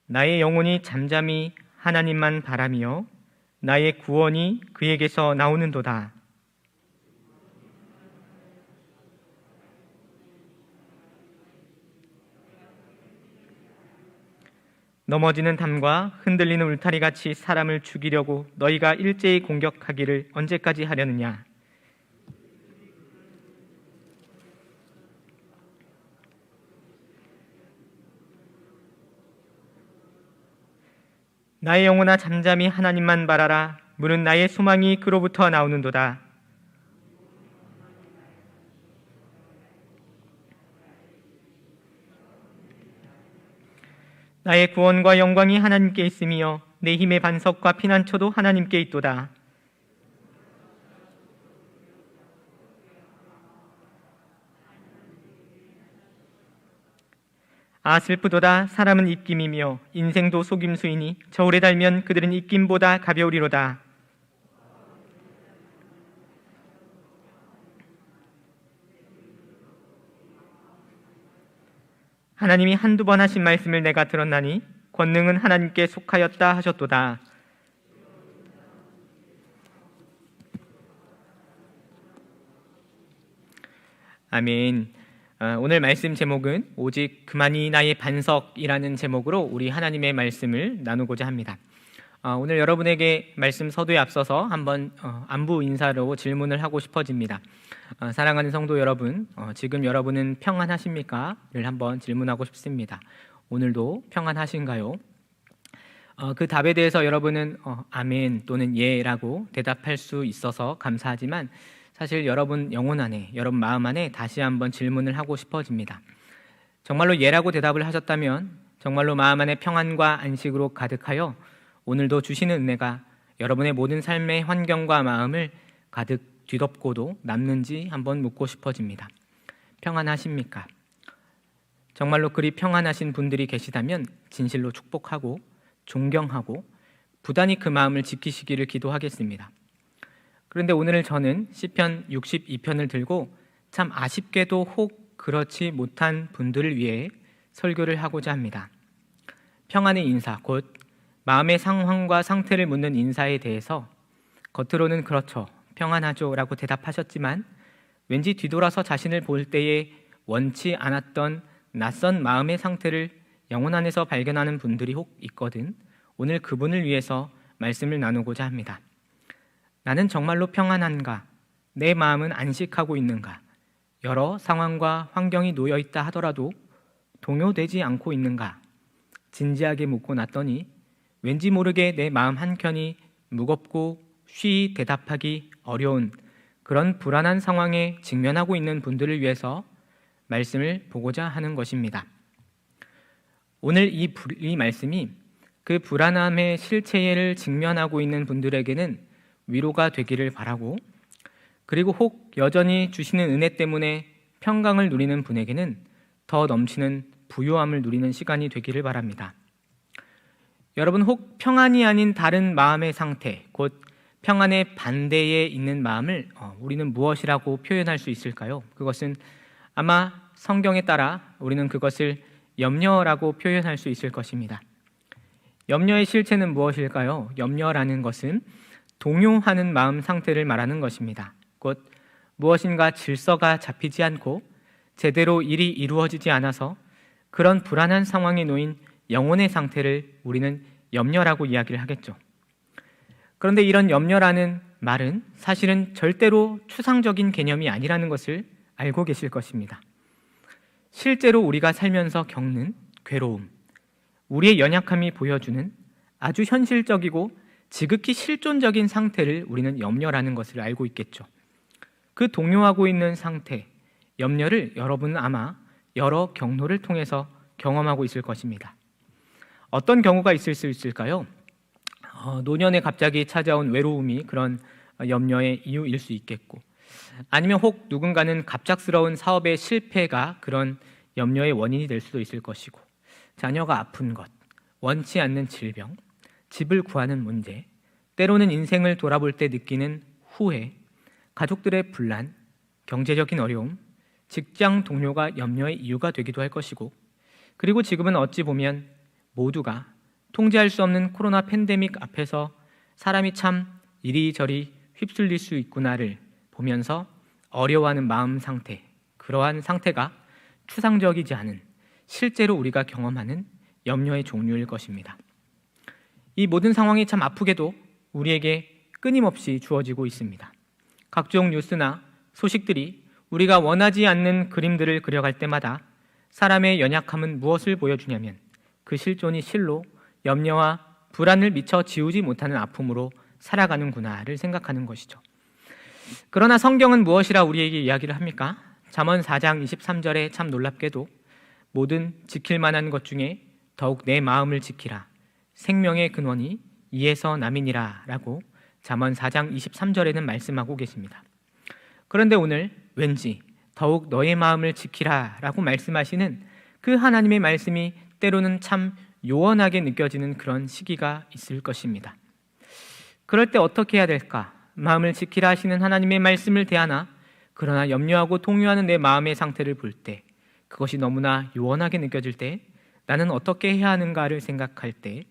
나의 영혼이 잠잠히 하나님만 바라며 나의 구원이 그에게서 나오는도다. 넘어지는 담과 흔들리는 울타리같이 사람을 죽이려고 너희가 일제히 공격하기를 언제까지 하려느냐. 나의 영혼아 잠잠히 하나님만 바라라. 무는 나의 소망이 그로부터 나오는도다. 나의 구원과 영광이 하나님께 있으며 내 힘의 반석과 피난처도 하나님께 있도다. 아 슬프도다. 사람은 입김이며 인생도 속임수이니 저울에 달면 그들은 입김보다 가벼우리로다. 하나님이 한두 번 하신 말씀을 내가 들었나니 권능은 하나님께 속하였다 하셨도다. 아멘. 오늘 말씀 제목은 오직 그만이 나의 반석이라는 제목으로 우리 하나님의 말씀을 나누고자 합니다. 오늘 여러분에게 말씀 서두에 앞서서 한번 안부 인사로 질문을 하고 싶어집니다. 사랑하는 성도 여러분, 지금 여러분은 평안하십니까? 를 한번 질문하고 싶습니다. 오늘도 평안하신가요? 그 답에 대해서 여러분은 아멘 또는 예라고 대답할 수 있어서 감사하지만 사실 여러분 영혼 안에, 여러분 마음 안에 다시 한번 질문을 하고 싶어집니다. 정말로 예라고 대답을 하셨다면 정말로 마음 안에 평안과 안식으로 가득하여 오늘도 주시는 은혜가 여러분의 모든 삶의 환경과 마음을 가득 뒤덮고도 남는지 한번 묻고 싶어집니다. 평안하십니까? 정말로 그리 평안하신 분들이 계시다면 진실로 축복하고 존경하고 부단히 그 마음을 지키시기를 기도하겠습니다. 그런데 오늘 저는 시편 62편을 들고 참 아쉽게도 혹 그렇지 못한 분들을 위해 설교를 하고자 합니다. 평안의 인사, 곧 마음의 상황과 상태를 묻는 인사에 대해서 겉으로는 그렇죠, 평안하죠 라고 대답하셨지만 왠지 뒤돌아서 자신을 볼 때에 원치 않았던 낯선 마음의 상태를 영혼 안에서 발견하는 분들이 혹 있거든. 오늘 그분을 위해서 말씀을 나누고자 합니다. 나는 정말로 평안한가? 내 마음은 안식하고 있는가? 여러 상황과 환경이 놓여 있다 하더라도 동요되지 않고 있는가? 진지하게 묻고 났더니 왠지 모르게 내 마음 한켠이 무겁고 쉬이 대답하기 어려운 그런 불안한 상황에 직면하고 있는 분들을 위해서 말씀을 보고자 하는 것입니다. 오늘 이 말씀이 그 불안함의 실체를 직면하고 있는 분들에게는 위로가 되기를 바라고, 그리고 혹 여전히 주시는 은혜 때문에 평강을 누리는 분에게는 더 넘치는 부요함을 누리는 시간이 되기를 바랍니다. 여러분, 혹 평안이 아닌 다른 마음의 상태, 곧 평안의 반대에 있는 마음을 우리는 무엇이라고 표현할 수 있을까요? 그것은 아마 성경에 따라 우리는 그것을 염려라고 표현할 수 있을 것입니다. 염려의 실체는 무엇일까요? 염려라는 것은 동요하는 마음 상태를 말하는 것입니다. 곧 무엇인가 질서가 잡히지 않고 제대로 일이 이루어지지 않아서 그런 불안한 상황에 놓인 영혼의 상태를 우리는 염려라고 이야기를 하겠죠. 그런데 이런 염려라는 말은 사실은 절대로 추상적인 개념이 아니라는 것을 알고 계실 것입니다. 실제로 우리가 살면서 겪는 괴로움, 우리의 연약함이 보여주는 아주 현실적이고 지극히 실존적인 상태를 우리는 염려라는 것을 알고 있겠죠. 그 동요하고 있는 상태, 염려를 여러분은 아마 여러 경로를 통해서 경험하고 있을 것입니다. 어떤 경우가 있을 수 있을까요? 노년에 갑자기 찾아온 외로움이 그런 염려의 이유일 수 있겠고, 아니면 혹 누군가는 갑작스러운 사업의 실패가 그런 염려의 원인이 될 수도 있을 것이고, 자녀가 아픈 것, 원치 않는 질병, 집을 구하는 문제, 때로는 인생을 돌아볼 때 느끼는 후회, 가족들의 분란, 경제적인 어려움, 직장 동료가 염려의 이유가 되기도 할 것이고, 그리고 지금은 어찌 보면 모두가 통제할 수 없는 코로나 팬데믹 앞에서 사람이 참 이리저리 휩쓸릴 수 있구나를 보면서 어려워하는 마음 상태, 그러한 상태가 추상적이지 않은 실제로 우리가 경험하는 염려의 종류일 것입니다. 이 모든 상황이 참 아프게도 우리에게 끊임없이 주어지고 있습니다. 각종 뉴스나 소식들이 우리가 원하지 않는 그림들을 그려갈 때마다 사람의 연약함은 무엇을 보여주냐면 그 실존이 실로 염려와 불안을 미처 지우지 못하는 아픔으로 살아가는구나를 생각하는 것이죠. 그러나 성경은 무엇이라 우리에게 이야기를 합니까? 잠언 4장 23절에 참 놀랍게도 모든 지킬 만한 것 중에 더욱 내 마음을 지키라. 생명의 근원이 이에서 남이니라 라고 잠언 4장 23절에는 말씀하고 계십니다. 그런데 오늘 왠지 더욱 너의 마음을 지키라 라고 말씀하시는 그 하나님의 말씀이 때로는 참 요원하게 느껴지는 그런 시기가 있을 것입니다. 그럴 때 어떻게 해야 될까? 마음을 지키라 하시는 하나님의 말씀을 대하나 그러나 염려하고 통유하는 내 마음의 상태를 볼 때 그것이 너무나 요원하게 느껴질 때 나는 어떻게 해야 하는가를 생각할 때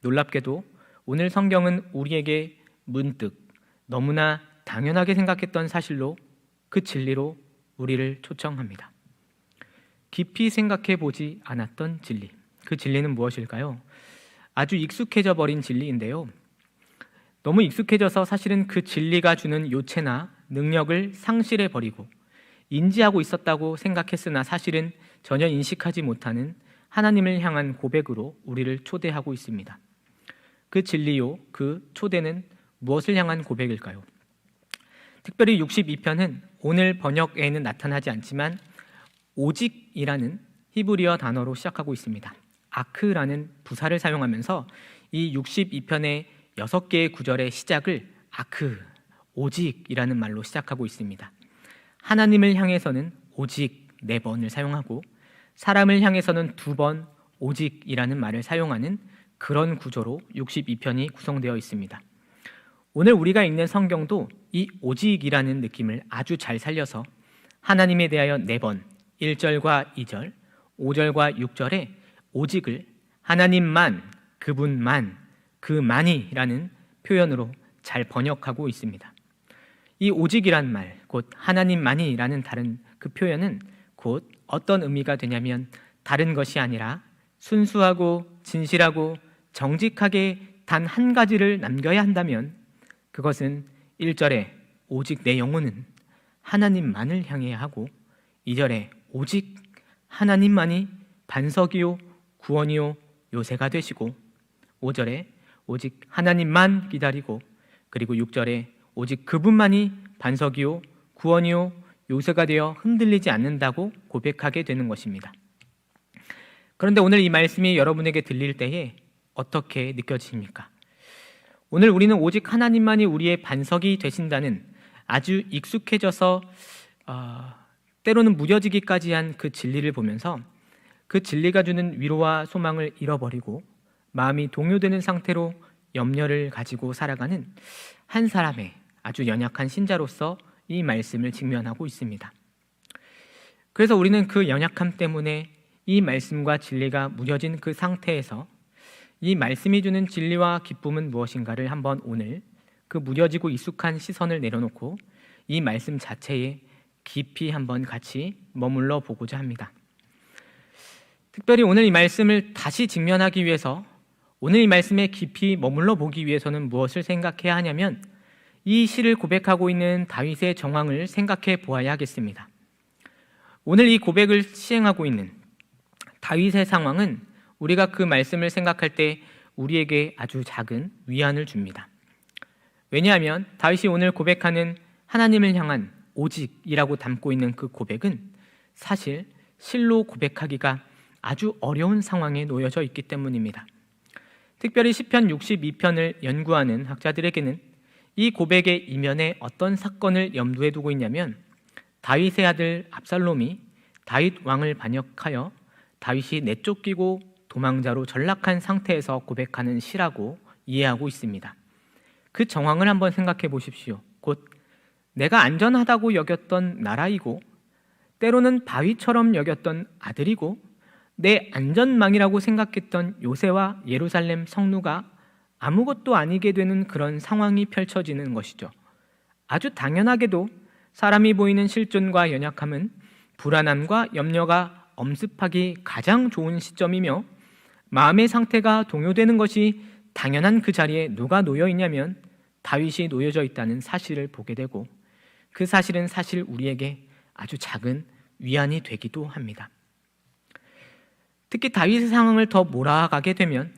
놀랍게도 오늘 성경은 우리에게 문득 너무나 당연하게 생각했던 사실로 그 진리로 우리를 초청합니다. 깊이 생각해 보지 않았던 진리. 그 진리는 무엇일까요? 아주 익숙해져 버린 진리인데요. 너무 익숙해져서 사실은 그 진리가 주는 요체나 능력을 상실해 버리고 인지하고 있었다고 생각했으나 사실은 전혀 인식하지 못하는 하나님을 향한 고백으로 우리를 초대하고 있습니다. 그 진리요, 그 초대는 무엇을 향한 고백일까요? 특별히 62편은 오늘 번역에는 나타나지 않지만 오직이라는 히브리어 단어로 시작하고 있습니다. 아크라는 부사를 사용하면서 이 62편의 6개의 구절의 시작을 아크, 오직이라는 말로 시작하고 있습니다. 하나님을 향해서는 오직 4번을 사용하고 사람을 향해서는 2번 오직이라는 말을 사용하는 그런 구조로 62편이 구성되어 있습니다. 오늘 우리가 읽는 성경도 이 오직이라는 느낌을 아주 잘 살려서 하나님에 대하여 4번 1절과 2절, 5절과 6절에 오직을 하나님만, 그분만, 그만이라는 표현으로 잘 번역하고 있습니다. 이 오직이란 말, 곧 하나님만이라는 다른 그 표현은 곧 어떤 의미가 되냐면 다른 것이 아니라 순수하고 진실하고 정직하게 단 한 가지를 남겨야 한다면 그것은 1절에 오직 내 영혼은 하나님만을 향해야 하고 2절에 오직 하나님만이 반석이요 구원이요 요새가 되시고 5절에 오직 하나님만 기다리고 그리고 6절에 오직 그분만이 반석이요 구원이요 요새가 되어 흔들리지 않는다고 고백하게 되는 것입니다. 그런데 오늘 이 말씀이 여러분에게 들릴 때에 어떻게 느껴지십니까? 오늘 우리는 오직 하나님만이 우리의 반석이 되신다는 아주 익숙해져서 때로는 무뎌지기까지 한 그 진리를 보면서 그 진리가 주는 위로와 소망을 잃어버리고 마음이 동요되는 상태로 염려를 가지고 살아가는 한 사람의 아주 연약한 신자로서 이 말씀을 직면하고 있습니다. 그래서 우리는 그 연약함 때문에 이 말씀과 진리가 무뎌진 그 상태에서 이 말씀이 주는 진리와 기쁨은 무엇인가를 한번 오늘 그 무뎌지고 익숙한 시선을 내려놓고 이 말씀 자체에 깊이 한번 같이 머물러 보고자 합니다. 특별히 오늘 이 말씀을 다시 직면하기 위해서 오늘 이 말씀에 깊이 머물러 보기 위해서는 무엇을 생각해야 하냐면 이 시를 고백하고 있는 다윗의 정황을 생각해 보아야 하겠습니다. 오늘 이 고백을 시행하고 있는 다윗의 상황은 우리가 그 말씀을 생각할 때 우리에게 아주 작은 위안을 줍니다. 왜냐하면 다윗이 오늘 고백하는 하나님을 향한 오직이라고 담고 있는 그 고백은 사실 실로 고백하기가 아주 어려운 상황에 놓여져 있기 때문입니다. 특별히 시편 62편을 연구하는 학자들에게는 이 고백의 이면에 어떤 사건을 염두에 두고 있냐면 다윗의 아들 압살롬이 다윗 왕을 반역하여 다윗이 내쫓기고 도망자로 전락한 상태에서 고백하는 시라고 이해하고 있습니다. 그 정황을 한번 생각해 보십시오. 곧 내가 안전하다고 여겼던 나라이고 때로는 바위처럼 여겼던 아들이고 내 안전망이라고 생각했던 요새와 예루살렘 성루가 아무것도 아니게 되는 그런 상황이 펼쳐지는 것이죠. 아주 당연하게도 사람이 보이는 실존과 연약함은 불안함과 염려가 엄습하기 가장 좋은 시점이며, 마음의 상태가 동요되는 것이 당연한 그 자리에 누가 놓여 있냐면 다윗이 놓여져 있다는 사실을 보게 되고, 그 사실은 사실 우리에게 아주 작은 위안이 되기도 합니다. 특히 다윗의 상황을 더 몰아가게 되면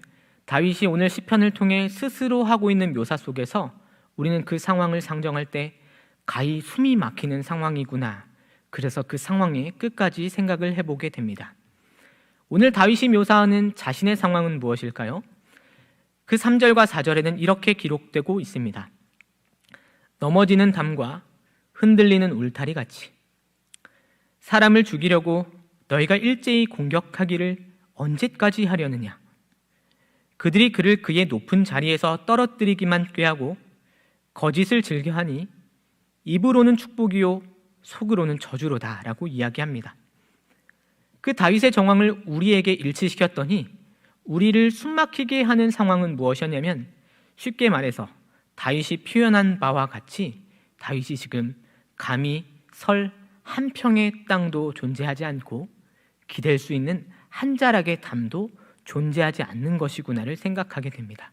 다윗이 오늘 시편을 통해 스스로 하고 있는 묘사 속에서 우리는 그 상황을 상정할 때 가히 숨이 막히는 상황이구나, 그래서 그 상황에 끝까지 생각을 해보게 됩니다. 오늘 다윗이 묘사하는 자신의 상황은 무엇일까요? 그 3절과 4절에는 이렇게 기록되고 있습니다. 넘어지는 담과 흔들리는 울타리 같이 사람을 죽이려고 너희가 일제히 공격하기를 언제까지 하려느냐? 그들이 그를 그의 높은 자리에서 떨어뜨리기만 꾀하고 거짓을 즐겨하니 입으로는 축복이요 속으로는 저주로다 라고 이야기합니다. 그 다윗의 정황을 우리에게 일치시켰더니 우리를 숨막히게 하는 상황은 무엇이었냐면, 쉽게 말해서 다윗이 표현한 바와 같이 다윗이 지금 감히 설 한 평의 땅도 존재하지 않고 기댈 수 있는 한 자락의 담도 존재하지 않는 것이구나를 생각하게 됩니다.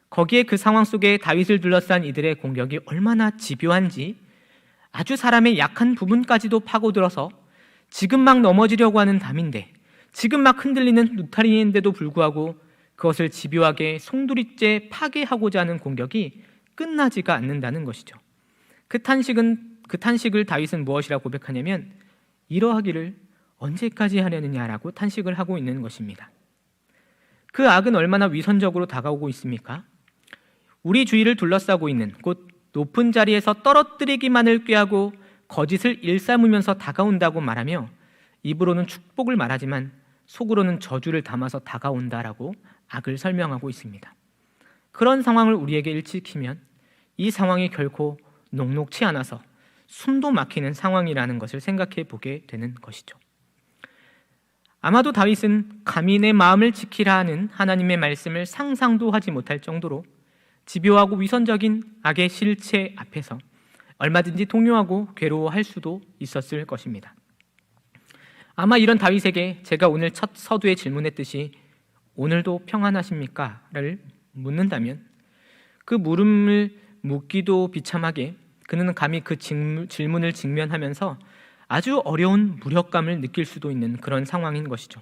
거기에 그 상황 속에 다윗을 둘러싼 이들의 공격이 얼마나 집요한지, 아주 사람의 약한 부분까지도 파고들어서 지금 막 넘어지려고 하는 담인데, 지금 막 흔들리는 울타리인데도 불구하고 그것을 집요하게 송두리째 파괴하고자 하는 공격이 끝나지가 않는다는 것이죠. 그 탄식을 다윗은 무엇이라고 고백하냐면 이러하기를 언제까지 하려느냐라고 탄식을 하고 있는 것입니다. 그 악은 얼마나 위선적으로 다가오고 있습니까? 우리 주위를 둘러싸고 있는, 곧 높은 자리에서 떨어뜨리기만을 꾀하고 거짓을 일삼으면서 다가온다고 말하며 입으로는 축복을 말하지만 속으로는 저주를 담아서 다가온다라고 악을 설명하고 있습니다. 그런 상황을 우리에게 일치키면 이 상황이 결코 녹록치 않아서 숨도 막히는 상황이라는 것을 생각해 보게 되는 것이죠. 아마도 다윗은 감히 내 마음을 지키라 하는 하나님의 말씀을 상상도 하지 못할 정도로 집요하고 위선적인 악의 실체 앞에서 얼마든지 동요하고 괴로워할 수도 있었을 것입니다. 아마 이런 다윗에게 제가 오늘 첫 서두에 질문했듯이 오늘도 평안하십니까? 를 묻는다면 그 물음을 묻기도 비참하게 그는 감히 그 질문을 직면하면서 아주 어려운 무력감을 느낄 수도 있는 그런 상황인 것이죠.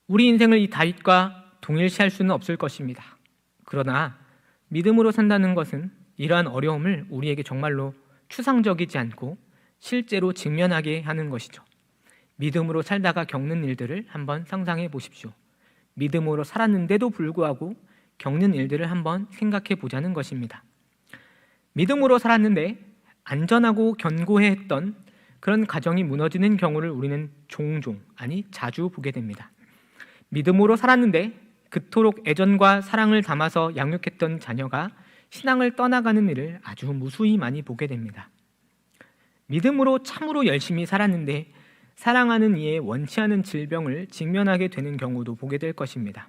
우리 인생을 이 다윗과 동일시할 수는 없을 것입니다. 그러나 믿음으로 산다는 것은 이러한 어려움을 우리에게 정말로 추상적이지 않고 실제로 직면하게 하는 것이죠. 믿음으로 살다가 겪는 일들을 한번 상상해 보십시오. 믿음으로 살았는데도 불구하고 겪는 일들을 한번 생각해 보자는 것입니다. 믿음으로 살았는데 안전하고 견고해 했던 그런 가정이 무너지는 경우를 우리는 종종, 아니 자주 보게 됩니다. 믿음으로 살았는데 그토록 애정과 사랑을 담아서 양육했던 자녀가 신앙을 떠나가는 일을 아주 무수히 많이 보게 됩니다. 믿음으로 참으로 열심히 살았는데 사랑하는 이의 원치 않은 질병을 직면하게 되는 경우도 보게 될 것입니다.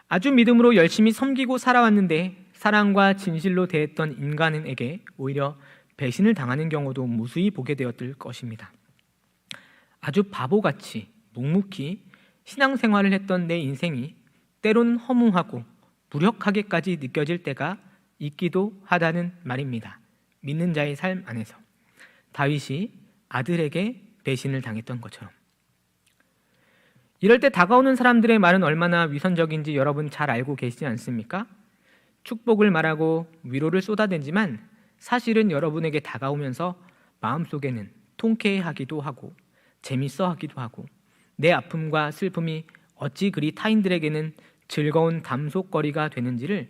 아주 믿음으로 열심히 섬기고 살아왔는데 사랑과 진실로 대했던 인간에게 오히려 배신을 당하는 경우도 무수히 보게 되었을 것입니다. 아주 바보같이 묵묵히 신앙생활을 했던 내 인생이 때론 허무하고 무력하게까지 느껴질 때가 있기도 하다는 말입니다. 믿는 자의 삶 안에서 다윗이 아들에게 배신을 당했던 것처럼. 이럴 때 다가오는 사람들의 말은 얼마나 위선적인지 여러분 잘 알고 계시지 않습니까? 축복을 말하고 위로를 쏟아대지만 사실은 여러분에게 다가오면서 마음속에는 통쾌하기도 하고 재밌어 하기도 하고 내 아픔과 슬픔이 어찌 그리 타인들에게는 즐거운 담속거리가 되는지를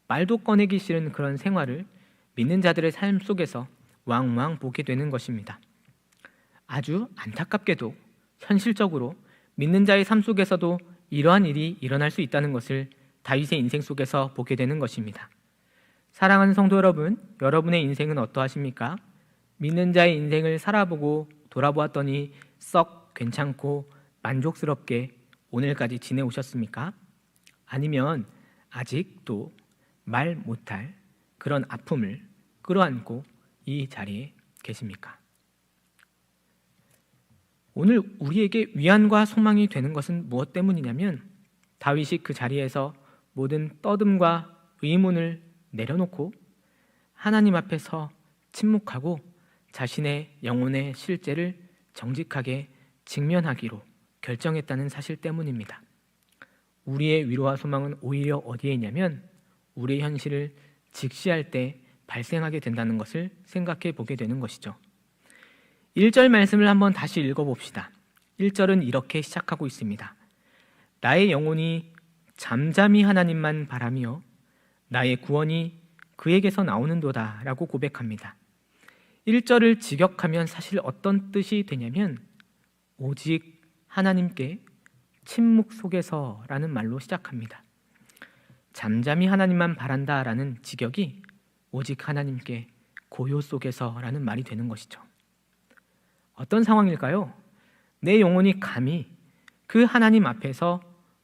말도 꺼내기 싫은 그런 생활을 믿는 자들의 삶 속에서 왕왕 보게 되는 것입니다. 아주 안타깝게도 현실적으로 믿는 자의 삶 속에서도 이러한 일이 일어날 수 있다는 것을 다윗의 인생 속에서 보게 되는 것입니다. 사랑하는 성도 여러분, 여러분의 인생은 어떠하십니까? 믿는 자의 인생을 살아보고 돌아보았더니 썩 괜찮고 만족스럽게 오늘까지 지내오셨습니까? 아니면 아직도 말 못할 그런 아픔을 끌어안고 이 자리에 계십니까? 오늘 우리에게 위안과 소망이 되는 것은 무엇 때문이냐면 다윗이 그 자리에서 모든 떠듬과 의문을 내려놓고 하나님 앞에서 침묵하고 자신의 영혼의 실제를 정직하게 직면하기로 결정했다는 사실 때문입니다. 우리의 위로와 소망은 오히려 어디에 있냐면 우리의 현실을 직시할 때 발생하게 된다는 것을 생각해 보게 되는 것이죠. 1절 말씀을 한번 다시 읽어봅시다. 1절은 이렇게 시작하고 있습니다. 나의 영혼이 잠잠히 하나님만 바라며 나의 구원이 그에게서 나오는도다 라고 고백합니다. 1절을 직역하면 사실 어떤 뜻이 되냐면 오직 하나님께 침묵 속에서 라는 말로 시작합니다. 잠잠히 하나님만 바란다 라는 직역이 오직 하나님께 고요 속에서 라는 말이 되는 것이죠. 어떤 상황일까요? 내 영혼이 감히 그 하나님 앞에서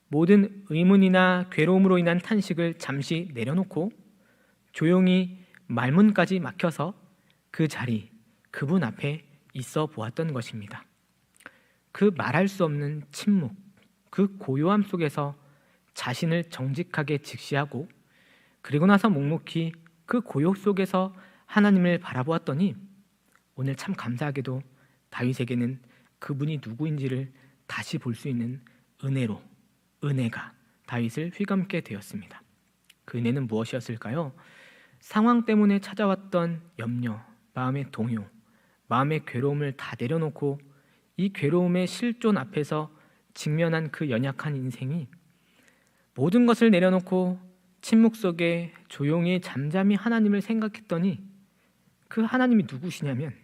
모든 의문이나 괴로움으로 인한 탄식을 잠시 내려놓고 조용히 말문까지 막혀서 그 자리, 그분 앞에 있어 보았던 것입니다. 그 말할 수 없는 침묵, 그 고요함 속에서 자신을 정직하게 직시하고 그리고 나서 묵묵히 그 고요 속에서 하나님을 바라보았더니 오늘 참 감사하게도 다윗에게는 그분이 누구인지를 다시 볼 수 있는 은혜가 다윗을 휘감게 되었습니다. 그 은혜는 무엇이었을까요? 상황 때문에 찾아왔던 염려, 마음의 동요, 마음의 괴로움을 다 내려놓고 이 괴로움의 실존 앞에서 직면한 그 연약한 인생이 모든 것을 내려놓고 침묵 속에 조용히 잠잠히 하나님을 생각했더니 그 하나님이 누구시냐면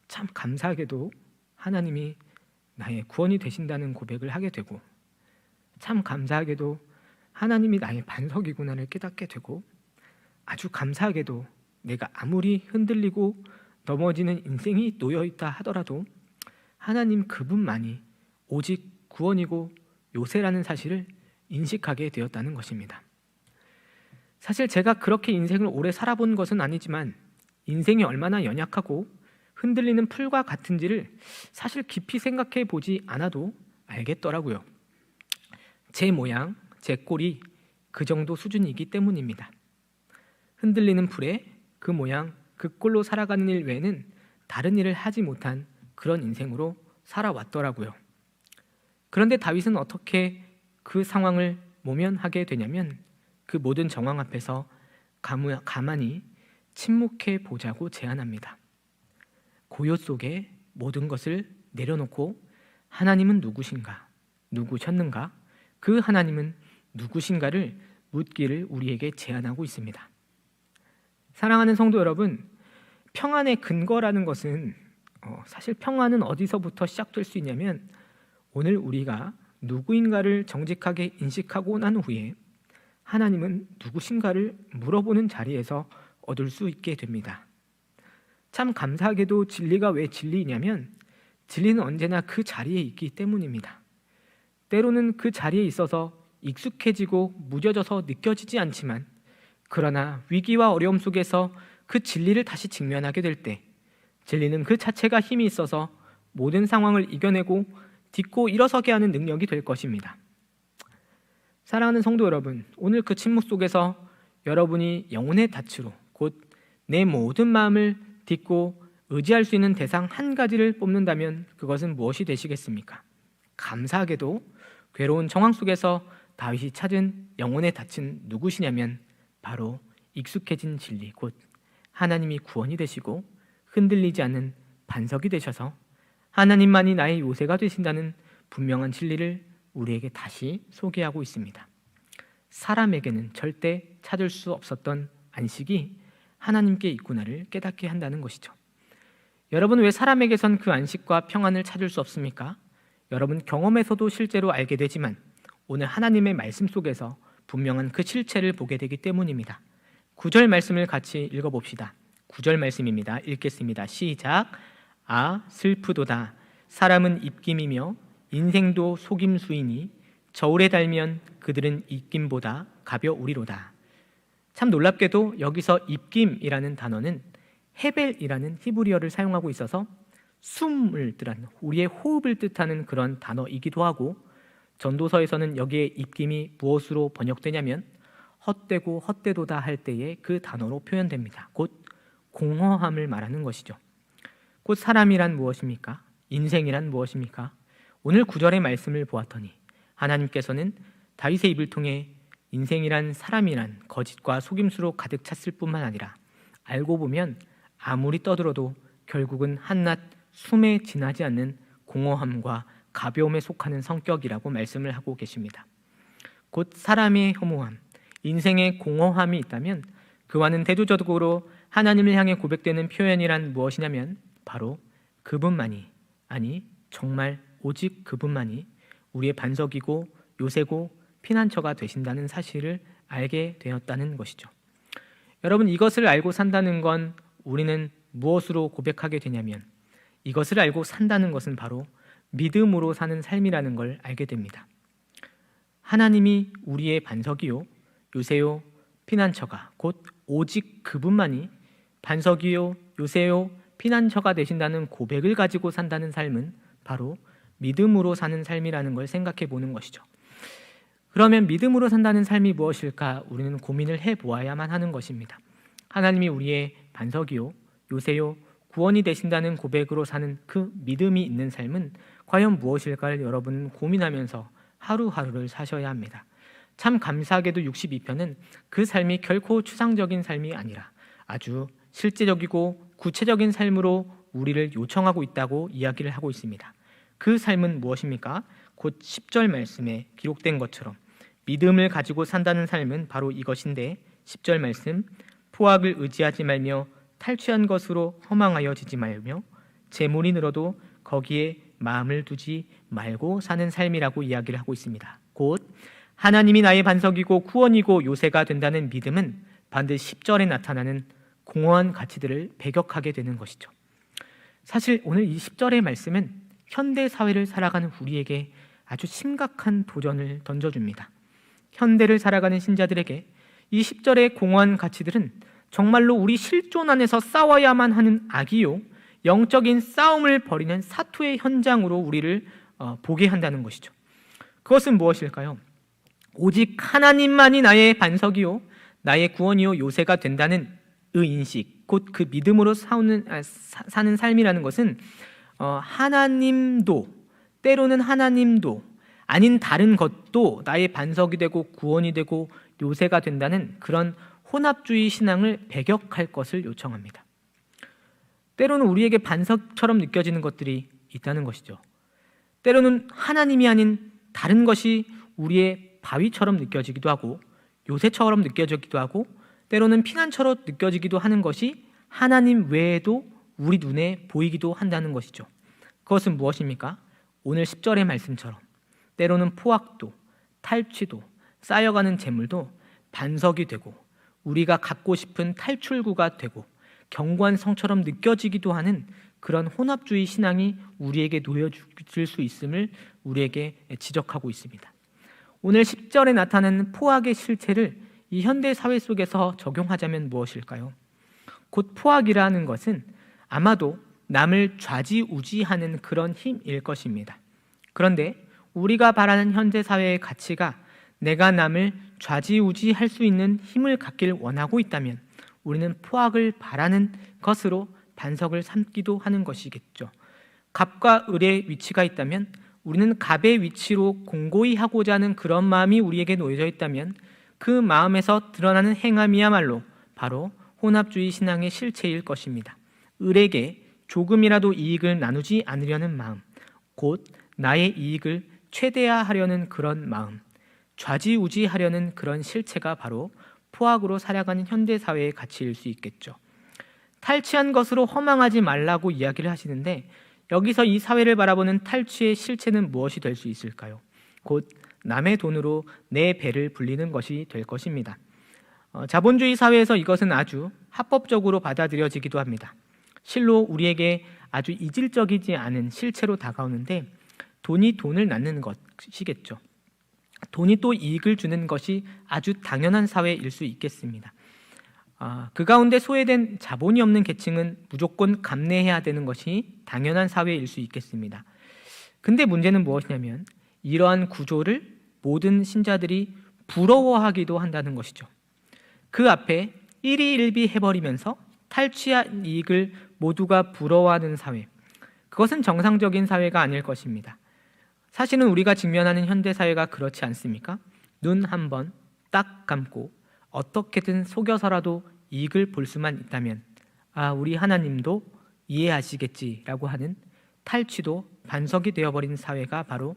참 감사하게도 하나님이 나의 구원이 되신다는 고백을 하게 되고 참 감사하게도 하나님이 나의 반석이구나를 깨닫게 되고 아주 감사하게도 내가 아무리 흔들리고 넘어지는 인생이 놓여있다 하더라도 하나님 그분만이 오직 구원이고 요새라는 사실을 인식하게 되었다는 것입니다. 사실 제가 그렇게 인생을 오래 살아본 것은 아니지만 인생이 얼마나 연약하고 흔들리는 풀과 같은지를 사실 깊이 생각해 보지 않아도 알겠더라고요. 제 모양, 제 꼴이 그 정도 수준이기 때문입니다. 흔들리는 풀에 그 모양, 그 꼴로 살아가는 일 외에는 다른 일을 하지 못한 그런 인생으로 살아왔더라고요. 그런데 다윗은 어떻게 그 상황을 모면하게 되냐면 그 모든 정황 앞에서 가만히 침묵해 보자고 제안합니다. 고요 속에 모든 것을 내려놓고 하나님은 누구신가, 누구셨는가, 그 하나님은 누구신가를 묻기를 우리에게 제안하고 있습니다. 사랑하는 성도 여러분, 평안의 근거라는 것은 사실 평안은 어디서부터 시작될 수 있냐면 오늘 우리가 누구인가를 정직하게 인식하고 난 후에 하나님은 누구신가를 물어보는 자리에서 얻을 수 있게 됩니다. 참 감사하게도 진리가 왜 진리이냐면 진리는 언제나 그 자리에 있기 때문입니다. 때로는 그 자리에 있어서 익숙해지고 무뎌져서 느껴지지 않지만 그러나 위기와 어려움 속에서 그 진리를 다시 직면하게 될 때 진리는 그 자체가 힘이 있어서 모든 상황을 이겨내고 딛고 일어서게 하는 능력이 될 것입니다. 사랑하는 성도 여러분, 오늘 그 침묵 속에서 여러분이 영혼의 닻으로 곧 내 모든 마음을 딛고 의지할 수 있는 대상 한 가지를 뽑는다면 그것은 무엇이 되시겠습니까? 감사하게도 괴로운 정황 속에서 다윗이 찾은 영혼의 닻은 누구시냐면 바로 익숙해진 진리, 곧 하나님이 구원이 되시고 흔들리지 않는 반석이 되셔서 하나님만이 나의 요새가 되신다는 분명한 진리를 우리에게 다시 소개하고 있습니다. 사람에게는 절대 찾을 수 없었던 안식이 하나님께 있구나를 깨닫게 한다는 것이죠. 여러분, 왜 사람에게선 그 안식과 평안을 찾을 수 없습니까? 여러분 경험에서도 실제로 알게 되지만 오늘 하나님의 말씀 속에서 분명한 그 실체를 보게 되기 때문입니다. 9절 말씀을 같이 읽어봅시다. 9절 말씀입니다. 읽겠습니다. 시작. 아 슬프도다. 사람은 입김이며 인생도 속임수이니 저울에 달면 그들은 입김보다 가벼우리로다. 참 놀랍게도 여기서 입김이라는 단어는 헤벨이라는 히브리어를 사용하고 있어서 숨을 뜻하는, 우리의 호흡을 뜻하는 그런 단어이기도 하고, 전도서에서는 여기에 입김이 무엇으로 번역되냐면 헛되고 헛되도다 할 때에 그 단어로 표현됩니다. 곧 공허함을 말하는 것이죠. 곧 사람이란 무엇입니까? 인생이란 무엇입니까? 오늘 9절의 말씀을 보았더니 하나님께서는 다윗의 입을 통해 인생이란 사람이란 거짓과 속임수로 가득 찼을 뿐만 아니라 알고 보면 아무리 떠들어도 결국은 한낱 숨에 지나지 않는 공허함과 가벼움에 속하는 성격이라고 말씀을 하고 계십니다. 곧 사람의 허무함, 인생의 공허함이 있다면 그와는 대조적으로 하나님을 향해 고백되는 표현이란 무엇이냐면 바로 그분만이, 아니 정말 오직 그분만이 우리의 반석이고 요새고 피난처가 되신다는 사실을 알게 되었다는 것이죠. 여러분, 이것을 알고 산다는 건 우리는 무엇으로 고백하게 되냐면 이것을 알고 산다는 것은 바로 믿음으로 사는 삶이라는 걸 알게 됩니다. 하나님이 우리의 반석이요 요새요 피난처가 곧 오직 그분만이 반석이요 요새요 피난처가 되신다는 고백을 가지고 산다는 삶은 바로 믿음으로 사는 삶이라는 걸 생각해 보는 것이죠. 그러면 믿음으로 산다는 삶이 무엇일까? 우리는 고민을 해보아야만 하는 것입니다. 하나님이 우리의 반석이요 요새요 구원이 되신다는 고백으로 사는 그 믿음이 있는 삶은 과연 무엇일까를 여러분은 고민하면서 하루하루를 사셔야 합니다. 참 감사하게도 62편은 그 삶이 결코 추상적인 삶이 아니라 아주 실제적이고 구체적인 삶으로 우리를 요청하고 있다고 이야기를 하고 있습니다. 그 삶은 무엇입니까? 곧 10절 말씀에 기록된 것처럼 믿음을 가지고 산다는 삶은 바로 이것인데 10절 말씀, 포악을 의지하지 말며 탈취한 것으로 허망하여지지 말며 재물이 늘어도 거기에 마음을 두지 말고 사는 삶이라고 이야기를 하고 있습니다. 곧 하나님이 나의 반석이고 구원이고 요새가 된다는 믿음은 반드시 10절에 나타나는 공허한 가치들을 배격하게 되는 것이죠. 사실 오늘 이 10절의 말씀은 현대 사회를 살아가는 우리에게 아주 심각한 도전을 던져줍니다. 현대를 살아가는 신자들에게 이 10절의 공허한 가치들은 정말로 우리 실존 안에서 싸워야만 하는 악이요 영적인 싸움을 벌이는 사투의 현장으로 우리를 보게 한다는 것이죠. 그것은 무엇일까요? 오직 하나님만이 나의 반석이요 나의 구원이요 요새가 된다는 의인식, 곧 그 믿음으로 사는 삶이라는 것은 하나님도, 때로는 하나님도 아닌 다른 것도 나의 반석이 되고 구원이 되고 요새가 된다는 그런 혼합주의 신앙을 배격할 것을 요청합니다. 때로는 우리에게 반석처럼 느껴지는 것들이 있다는 것이죠. 때로는 하나님이 아닌 다른 것이 우리의 바위처럼 느껴지기도 하고 요새처럼 느껴지기도 하고 때로는 피난처로 느껴지기도 하는 것이 하나님 외에도 우리 눈에 보이기도 한다는 것이죠. 그것은 무엇입니까? 오늘 10절의 말씀처럼 때로는 포악도 탈취도 쌓여가는 재물도 반석이 되고 우리가 갖고 싶은 탈출구가 되고 견고한 성처럼 느껴지기도 하는 그런 혼합주의 신앙이 우리에게 놓여질 수 있음을 우리에게 지적하고 있습니다. 오늘 10절에 나타나는 포악의 실체를 이 현대 사회 속에서 적용하자면 무엇일까요? 곧 포악이라는 것은 아마도 남을 좌지우지하는 그런 힘일 것입니다. 그런데 우리가 바라는 현재 사회의 가치가 내가 남을 좌지우지할 수 있는 힘을 갖길 원하고 있다면 우리는 포악을 바라는 것으로 반석을 삼기도 하는 것이겠죠. 갑과 을의 위치가 있다면 우리는 갑의 위치로 공고히 하고자 하는 그런 마음이 우리에게 놓여져 있다면 그 마음에서 드러나는 행함이야말로 바로 혼합주의 신앙의 실체일 것입니다. 을에게 조금이라도 이익을 나누지 않으려는 마음, 곧 나의 이익을 최대화하려는 그런 마음, 좌지우지하려는 그런 실체가 바로 포악으로 살아가는 현대사회의 가치일 수 있겠죠. 탈취한 것으로 허망하지 말라고 이야기를 하시는데 여기서 이 사회를 바라보는 탈취의 실체는 무엇이 될 수 있을까요? 곧 남의 돈으로 내 배를 불리는 것이 될 것입니다. 자본주의 사회에서 이것은 아주 합법적으로 받아들여지기도 합니다. 실로 우리에게 아주 이질적이지 않은 실체로 다가오는데 돈이 돈을 낳는 것이겠죠. 돈이 또 이익을 주는 것이 아주 당연한 사회일 수 있겠습니다. 그 가운데 소외된 자본이 없는 계층은 무조건 감내해야 되는 것이 당연한 사회일 수 있겠습니다. 근데 문제는 무엇이냐면 이러한 구조를 모든 신자들이 부러워하기도 한다는 것이죠. 그 앞에 일희일비 해버리면서 탈취한 이익을 모두가 부러워하는 사회, 그것은 정상적인 사회가 아닐 것입니다. 사실은 우리가 직면하는 현대사회가 그렇지 않습니까? 눈 한 번 딱 감고 어떻게든 속여서라도 이익을 볼 수만 있다면 우리 하나님도 이해하시겠지라고 하는 탈취도 반석이 되어버린 사회가 바로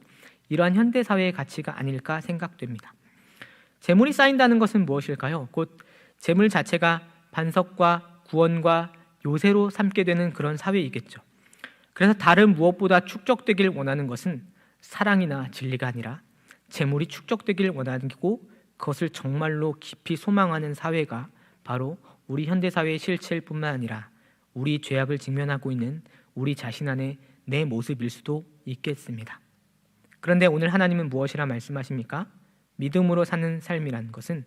이러한 현대사회의 가치가 아닐까 생각됩니다. 재물이 쌓인다는 것은 무엇일까요? 곧 재물 자체가 반석과 구원과 요새로 삼게 되는 그런 사회이겠죠. 그래서 다른 무엇보다 축적되길 원하는 것은 사랑이나 진리가 아니라 재물이 축적되길 원하고 그것을 정말로 깊이 소망하는 사회가 바로 우리 현대사회의 실체일 뿐만 아니라 우리 죄악을 직면하고 있는 우리 자신 안의 내 모습일 수도 있겠습니다. 그런데 오늘 하나님은 무엇이라 말씀하십니까? 믿음으로 사는 삶이란 것은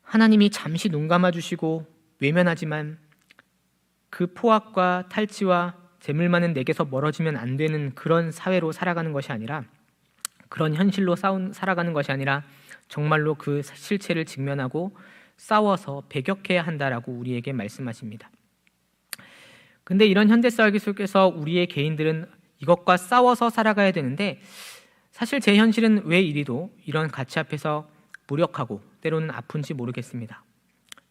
하나님이 잠시 눈 감아주시고 외면하지만 그 포악과 탈취와 재물만은 내게서 멀어지면 안 되는 그런 사회로 살아가는 것이 아니라, 그런 현실로 살아가는 것이 아니라 정말로 그 실체를 직면하고 싸워서 배격해야 한다라고 우리에게 말씀하십니다. 근데 이런 현대사회 속에서 우리의 개인들은 이것과 싸워서 살아가야 되는데, 사실 제 현실은 왜 이리도 이런 가치 앞에서 무력하고 때로는 아픈지 모르겠습니다.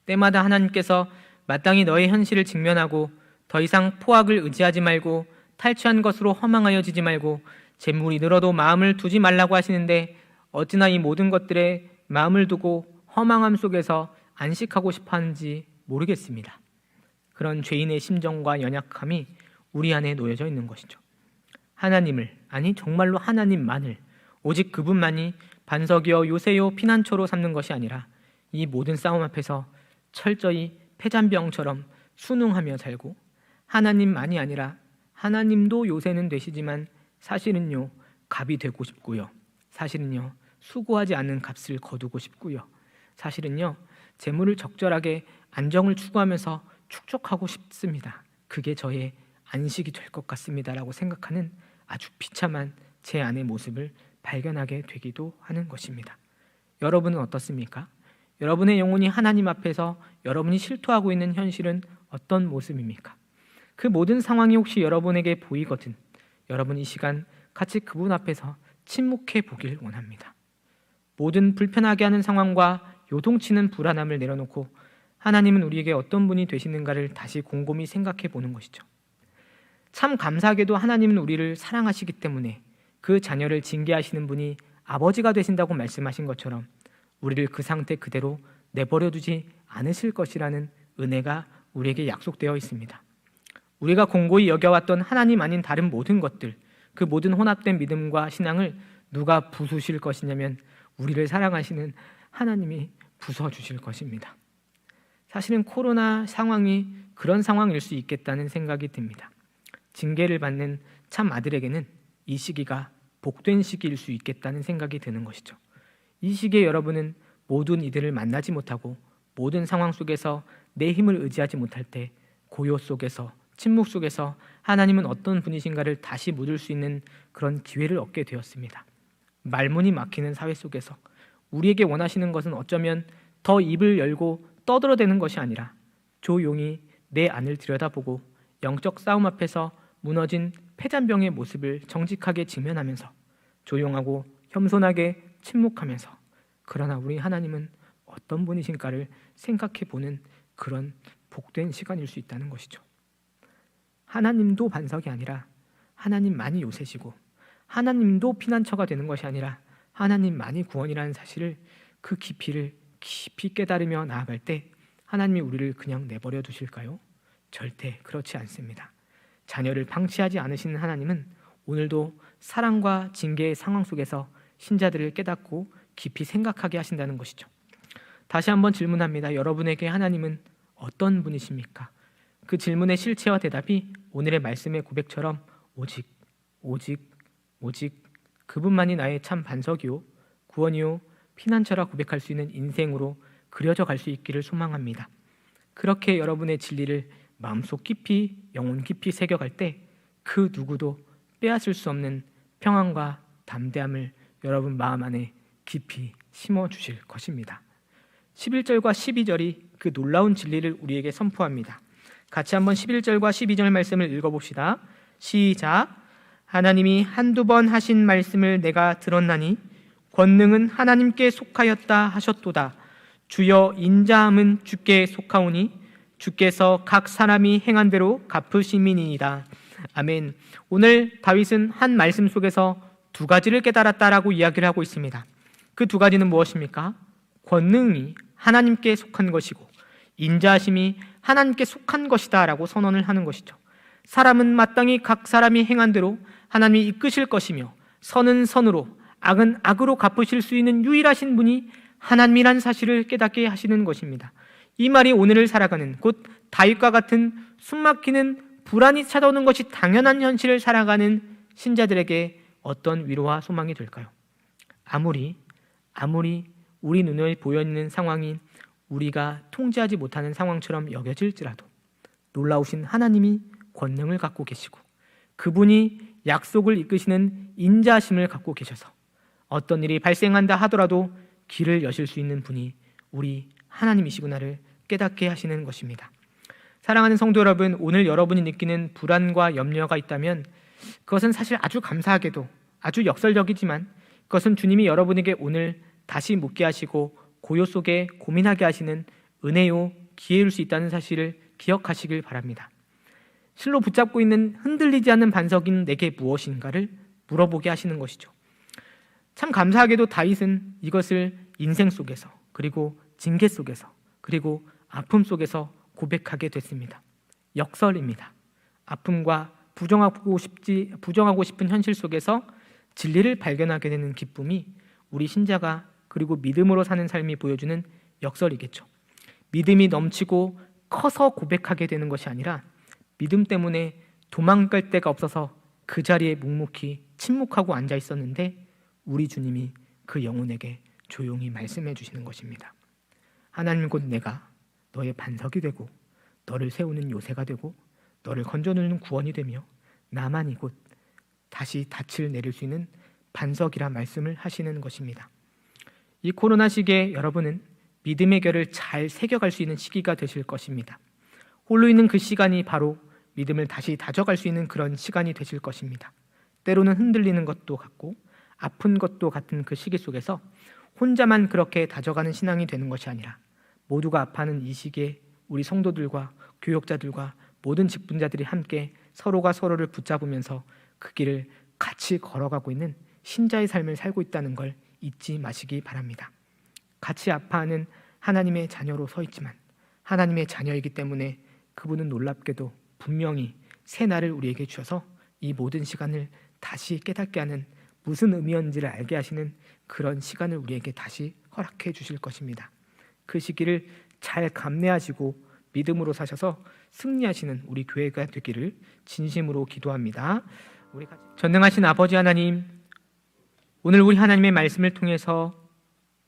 때마다 하나님께서 마땅히 너의 현실을 직면하고 더 이상 포악을 의지하지 말고 탈취한 것으로 허망하여지지 말고 재물이 늘어도 마음을 두지 말라고 하시는데, 어찌나 이 모든 것들에 마음을 두고 허망함 속에서 안식하고 싶어 하는지 모르겠습니다. 그런 죄인의 심정과 연약함이 우리 안에 놓여져 있는 것이죠. 하나님을, 아니 정말로 하나님만을, 오직 그분만이 반석이요 요새요 피난처로 삼는 것이 아니라 이 모든 싸움 앞에서 철저히 패잔병처럼 순응하며 살고, 하나님만이 아니라 하나님도 요새는 되시지만 사실은요 갑이 되고 싶고요, 사실은요 수고하지 않는 값을 거두고 싶고요, 사실은요 재물을 적절하게 안정을 추구하면서 축적하고 싶습니다. 그게 저의 안식이 될 것 같습니다라고 생각하는 아주 비참한 제 안의 모습을 발견하게 되기도 하는 것입니다. 여러분은 어떻습니까? 여러분의 영혼이 하나님 앞에서 여러분이 실토하고 있는 현실은 어떤 모습입니까? 그 모든 상황이 혹시 여러분에게 보이거든 여러분 이 시간 같이 그분 앞에서 침묵해 보길 원합니다. 모든 불편하게 하는 상황과 요동치는 불안함을 내려놓고 하나님은 우리에게 어떤 분이 되시는가를 다시 곰곰이 생각해 보는 것이죠. 참 감사하게도 하나님은 우리를 사랑하시기 때문에 그 자녀를 징계하시는 분이 아버지가 되신다고 말씀하신 것처럼 우리를 그 상태 그대로 내버려 두지 않으실 것이라는 은혜가 우리에게 약속되어 있습니다. 우리가 공고히 여겨왔던 하나님 아닌 다른 모든 것들, 그 모든 혼합된 믿음과 신앙을 누가 부수실 것이냐면 우리를 사랑하시는 하나님이 부숴주실 것입니다. 사실은 코로나 상황이 그런 상황일 수 있겠다는 생각이 듭니다. 징계를 받는 참 아들에게는 이 시기가 복된 시기일 수 있겠다는 생각이 드는 것이죠. 이 시기에 여러분은 모든 이들을 만나지 못하고 모든 상황 속에서 내 힘을 의지하지 못할 때 고요 속에서, 침묵 속에서 하나님은 어떤 분이신가를 다시 묻을 수 있는 그런 기회를 얻게 되었습니다. 말문이 막히는 사회 속에서 우리에게 원하시는 것은 어쩌면 더 입을 열고 떠들어대는 것이 아니라 조용히 내 안을 들여다보고 영적 싸움 앞에서 무너진 패잔병의 모습을 정직하게 직면하면서 조용하고 겸손하게 침묵하면서, 그러나 우리 하나님은 어떤 분이신가를 생각해 보는 그런 복된 시간일 수 있다는 것이죠. 하나님도 반석이 아니라 하나님만이 요새시고, 하나님도 피난처가 되는 것이 아니라 하나님만이 구원이라는 사실을, 그 깊이를 깊이 깨달으며 나아갈 때 하나님이 우리를 그냥 내버려 두실까요? 절대 그렇지 않습니다. 자녀를 방치하지 않으시는 하나님은 오늘도 사랑과 징계의 상황 속에서 신자들을 깨닫고 깊이 생각하게 하신다는 것이죠. 다시 한번 질문합니다. 여러분에게 하나님은 어떤 분이십니까? 그 질문의 실체와 대답이 오늘의 말씀의 고백처럼 오직, 오직, 오직 그분만이 나의 참 반석이요, 구원이요, 피난처라 고백할 수 있는 인생으로 그려져 갈 수 있기를 소망합니다. 그렇게 여러분의 진리를 마음속 깊이, 영혼 깊이 새겨갈 때 그 누구도 빼앗을 수 없는 평안과 담대함을 여러분 마음 안에 깊이 심어주실 것입니다. 11절과 12절이 그 놀라운 진리를 우리에게 선포합니다. 같이 한번 11절과 12절 말씀을 읽어봅시다. 시작. 하나님이 한두 번 하신 말씀을 내가 들었나니 권능은 하나님께 속하였다 하셨도다. 주여 인자함은 주께 속하오니 주께서 각 사람이 행한 대로 갚으심이니이다. 아멘. 오늘 다윗은 한 말씀 속에서 두 가지를 깨달았다라고 이야기를 하고 있습니다. 그 두 가지는 무엇입니까? 권능이 하나님께 속한 것이고 인자하심이 하나님께 속한 것이다 라고 선언을 하는 것이죠. 사람은 마땅히 각 사람이 행한 대로 하나님이 이끄실 것이며 선은 선으로 악은 악으로 갚으실 수 있는 유일하신 분이 하나님이란 사실을 깨닫게 하시는 것입니다. 이 말이 오늘을 살아가는 곧 다윗과 같은 숨막히는 불안이 찾아오는 것이 당연한 현실을 살아가는 신자들에게 어떤 위로와 소망이 될까요? 아무리 우리 눈에 보여있는 상황이 우리가 통제하지 못하는 상황처럼 여겨질지라도 놀라우신 하나님이 권능을 갖고 계시고 그분이 약속을 이끄시는 인자하심을 갖고 계셔서 어떤 일이 발생한다 하더라도 길을 여실 수 있는 분이 우리 하나님이시구나를 깨닫게 하시는 것입니다. 사랑하는 성도 여러분, 오늘 여러분이 느끼는 불안과 염려가 있다면 그것은 사실 아주 감사하게도 아주 역설적이지만 그것은 주님이 여러분에게 오늘 다시 묻게 하시고 고요 속에 고민하게 하시는 은혜요 기회일 수 있다는 사실을 기억하시길 바랍니다. 실로 붙잡고 있는 흔들리지 않는 반석인 내게 무엇인가를 물어보게 하시는 것이죠. 참 감사하게도 다윗은 이것을 인생 속에서 그리고 징계 속에서 그리고 아픔 속에서 고백하게 됐습니다. 역설입니다. 아픔과 부정하고 싶은 현실 속에서 진리를 발견하게 되는 기쁨이 우리 신자가 그리고 믿음으로 사는 삶이 보여주는 역설이겠죠. 믿음이 넘치고 커서 고백하게 되는 것이 아니라 믿음 때문에 도망갈 데가 없어서 그 자리에 묵묵히 침묵하고 앉아 있었는데 우리 주님이 그 영혼에게 조용히 말씀해 주시는 것입니다. 하나님 곧 내가 너의 반석이 되고 너를 세우는 요새가 되고 너를 건져주는 구원이 되며 나만이 곧 다시 닻을 내릴 수 있는 반석이라 말씀을 하시는 것입니다. 이 코로나 시기에 여러분은 믿음의 결을 잘 새겨갈 수 있는 시기가 되실 것입니다. 홀로 있는 그 시간이 바로 믿음을 다시 다져갈 수 있는 그런 시간이 되실 것입니다. 때로는 흔들리는 것도 같고 아픈 것도 같은 그 시기 속에서 혼자만 그렇게 다져가는 신앙이 되는 것이 아니라 모두가 아파하는 이 시기에 우리 성도들과 교역자들과 모든 직분자들이 함께 서로가 서로를 붙잡으면서 그 길을 같이 걸어가고 있는 신자의 삶을 살고 있다는 걸 잊지 마시기 바랍니다. 같이 아파하는 하나님의 자녀로 서 있지만 하나님의 자녀이기 때문에 그분은 놀랍게도 분명히 새 날을 우리에게 주셔서 이 모든 시간을 다시 깨닫게 하는 무슨 의미였는지를 알게 하시는 그런 시간을 우리에게 다시 허락해 주실 것입니다. 그 시기를 잘 감내하시고 믿음으로 사셔서 승리하시는 우리 교회가 되기를 진심으로 기도합니다. 전능하신 아버지 하나님, 오늘 우리 하나님의 말씀을 통해서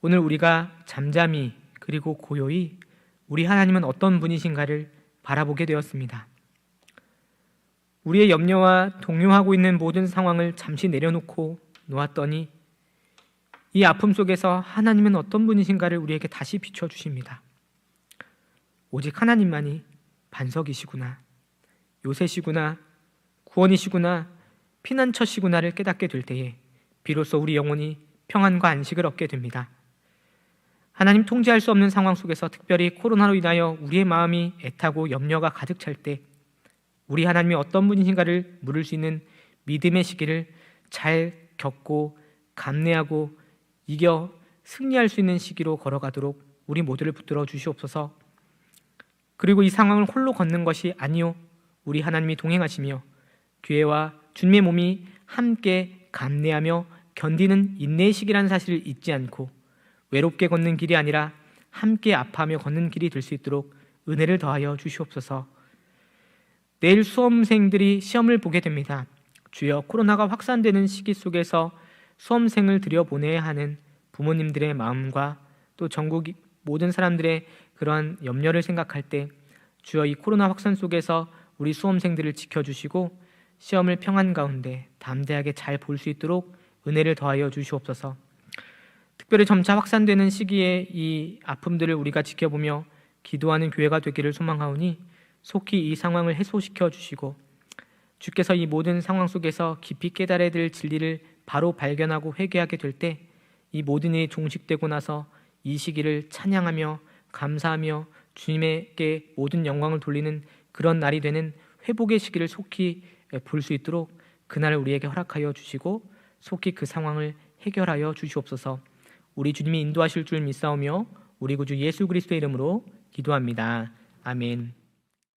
오늘 우리가 잠잠히 그리고 고요히 우리 하나님은 어떤 분이신가를 바라보게 되었습니다. 우리의 염려와 동요하고 있는 모든 상황을 잠시 내려놓고 놓았더니 이 아픔 속에서 하나님은 어떤 분이신가를 우리에게 다시 비춰주십니다. 오직 하나님만이 반석이시구나, 요새시구나, 구원이시구나, 피난처시구나를 깨닫게 될 때에 비로소 우리 영혼이 평안과 안식을 얻게 됩니다. 하나님 통제할 수 없는 상황 속에서 특별히 코로나로 인하여 우리의 마음이 애타고 염려가 가득 찰 때 우리 하나님이 어떤 분이신가를 물을 수 있는 믿음의 시기를 잘 겪고 감내하고 이겨 승리할 수 있는 시기로 걸어가도록 우리 모두를 붙들어 주시옵소서. 그리고 이 상황을 홀로 걷는 것이 아니요, 우리 하나님이 동행하시며 교회와 주님의 몸이 함께 감내하며 견디는 인내의 시기라는 사실을 잊지 않고 외롭게 걷는 길이 아니라 함께 아파하며 걷는 길이 될 수 있도록 은혜를 더하여 주시옵소서. 내일 수험생들이 시험을 보게 됩니다. 주여, 코로나가 확산되는 시기 속에서 수험생을 들여보내야 하는 부모님들의 마음과 또 전국 모든 사람들의 그러한 염려를 생각할 때 주여, 이 코로나 확산 속에서 우리 수험생들을 지켜주시고 시험을 평안 가운데 담대하게 잘 볼 수 있도록 은혜를 더하여 주시옵소서. 특별히 점차 확산되는 시기에 이 아픔들을 우리가 지켜보며 기도하는 교회가 되기를 소망하오니 속히 이 상황을 해소시켜 주시고 주께서 이 모든 상황 속에서 깊이 깨달아야 될 진리를 바로 발견하고 회개하게 될 때 이 모든 일이 종식되고 나서 이 시기를 찬양하며 감사하며 주님에게 모든 영광을 돌리는 그런 날이 되는 회복의 시기를 속히 볼 수 있도록 그날을 우리에게 허락하여 주시고 속히 그 상황을 해결하여 주시옵소서. 우리 주님이 인도하실 줄 믿사오며 우리 구주 예수 그리스도의 이름으로 기도합니다. 아멘.